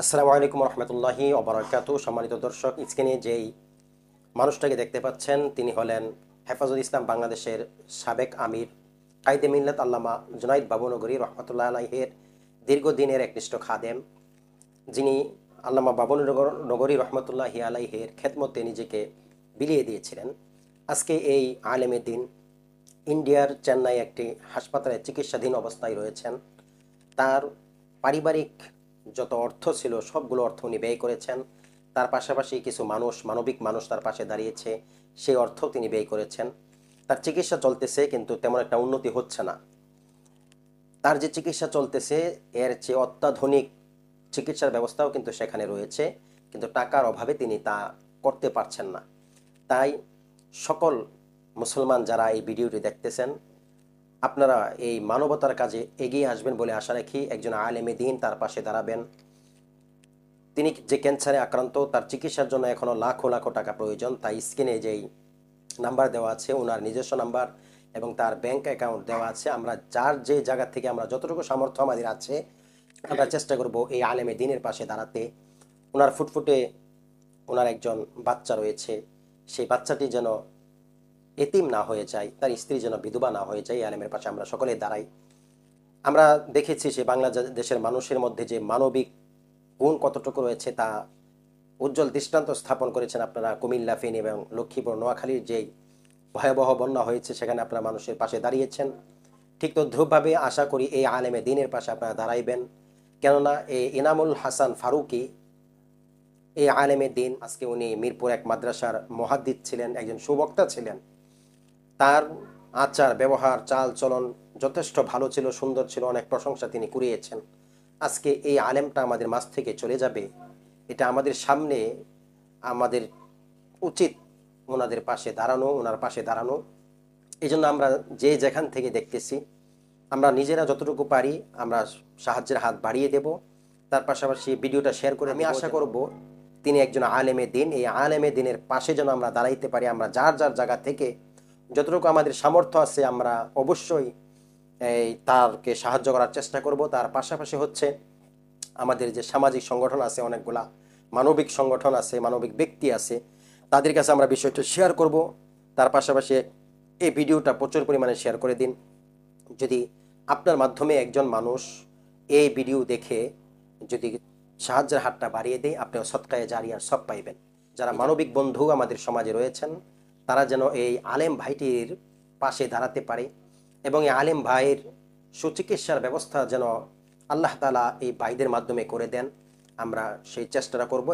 আসসালামু আলাইকুম রহমতুল্লাহি ওবরাকাতু। সম্মানিত দর্শক, স্ক্রিনে যেই মানুষটাকে দেখতে পাচ্ছেন তিনি হলেন হেফাজুল ইসলাম বাংলাদেশের সাবেক আমির কায়েদে মিল্লাত আল্লামা জুনাইদ বাবুনগরী রহমতুল্লাহ আলাইহের দীর্ঘদিনের একনিষ্ঠ খাদেম, যিনি আল্লামা বাবুনগরী রহমতুল্লাহি আলাইহের খেদমতে নিজেকে বিলিয়ে দিয়েছিলেন। আজকে এই আলেমে দিন ইন্ডিয়ার চেন্নাই একটি হাসপাতালে চিকিৎসাধীন অবস্থায় রয়েছেন। তার পারিবারিক যত অর্থ ছিল সবগুলো অর্থ উনি ব্যয় করেছেন। তার পাশাপাশি কিছু মানবিক মানুষ তার পাশে দাঁড়িয়েছে, সেই অর্থ তিনি ব্যয় করেছেন। তার চিকিৎসা চলতেছে, কিন্তু তেমন একটা উন্নতি হচ্ছে না। তার যে চিকিৎসা চলতেছে এর চেয়ে অত্যাধুনিক চিকিৎসার ব্যবস্থাও কিন্তু সেখানে রয়েছে, কিন্তু টাকার অভাবে তিনি তা করতে পারছেন না। তাই সকল মুসলমান যারা এই ভিডিওটি দেখতেছেন, আপনারা এই মানবতার কাজে এগিয়ে আসবেন বলে আশা রাখি। একজন আলেমে দ্বীন তার পাশে দাঁড়াবেন। তিনি যে ক্যান্সারে আক্রান্ত, তার চিকিৎসার জন্য এখনও লাখো লাখো টাকা প্রয়োজন। তাই স্ক্রিনে যেই নাম্বার দেওয়া আছে ওনার নিজস্ব নাম্বার এবং তার ব্যাংক অ্যাকাউন্ট দেওয়া আছে। আমরা যার যে জায়গা থেকে আমরা যতটুকু সামর্থ্য আমাদের আছে আমরা চেষ্টা করব এই আলেমে দ্বীনের পাশে দাঁড়াতে। ওনার ফুটফুটে ওনার একজন বাচ্চা রয়েছে, সেই বাচ্চাটি যেন এতিম না হয়ে যায়, তার স্ত্রী যেন বিধবা না হয়ে যায়। এই আলেমের পাশে আমরা সকলে দাঁড়াই। আমরা দেখেছি সে বাংলাদেশের মানুষের মধ্যে যে মানবিক গুণ কতটুকু রয়েছে তা উজ্জ্বল দৃষ্টান্ত স্থাপন করেছেন আপনারা। কুমিল্লা, ফেনী এবং লক্ষ্মীপুর, নোয়াখালীর যেই ভয়াবহ বন্যা হয়েছে সেখানে আপনারা মানুষের পাশে দাঁড়িয়েছেন। ঠিক তদ্রূপভাবে আশা করি এই আলেমে দ্বীনের পাশে আপনারা দাঁড়াইবেন। কেননা এই ইনামুল হাসান ফারুকি এই আলেমে দ্বীন, আজকে উনি মিরপুর এক মাদ্রাসার মুহাদ্দিস ছিলেন, একজন সুবক্তা ছিলেন। তার আচার ব্যবহার চাল চলন যথেষ্ট ভালো ছিল, সুন্দর ছিল, অনেক প্রশংসা তিনি কুড়িয়েছেন। আজকে এই আলেমটা আমাদের মাঝ থেকে চলে যাবে, এটা আমাদের সামনে, আমাদের উচিত ওনাদের পাশে দাঁড়ানো, ওনার পাশে দাঁড়ানো। এই জন্য আমরা যে যেখান থেকে দেখতেছি আমরা নিজেরা যতটুকু পারি আমরা সাহায্যের হাত বাড়িয়ে দেব। তার পাশাপাশি ভিডিওটা শেয়ার করে আমি আশা করব তিনি একজন আলেমে দ্বীন, এই আলেমে দ্বীনের পাশে যেন আমরা দাঁড়াইতে পারি। আমরা যার যার জায়গা থেকে যতটুকু আমাদের সামর্থ্য আছে আমরা অবশ্যই তারকে সাহায্য করার চেষ্টা করব। তার পাশাপাশি হচ্ছে আমাদের যে সামাজিক সংগঠন আছে, অনেকগুলা মানবিক সংগঠন আছে, মানবিক ব্যক্তি আছে, তাদের কাছে আমরা বিষয়টা শেয়ার করব। তার পাশাপাশি এই ভিডিওটা প্রচুর পরিমাণে শেয়ার করে দিন। যদি আপনার মাধ্যমে একজন মানুষ এই ভিডিও দেখে যদি সাহায্যের হাতটা বাড়িয়ে দেয়, আপনিও সদকায়ে জারিয়ার সব পাইবেন। যারা মানবিক বন্ধু আমাদের সমাজে রয়েছেন তারা যেন এই আলেম ভাইটির পাশে দাঁড়াতে পারে এবং এই আলেম ভাইয়ের সুচিকিৎসার ব্যবস্থা যেন আল্লাহ তাআলা এই ভাইদের মাধ্যমে করে দেন। আমরা সেই চেষ্টাটা করব।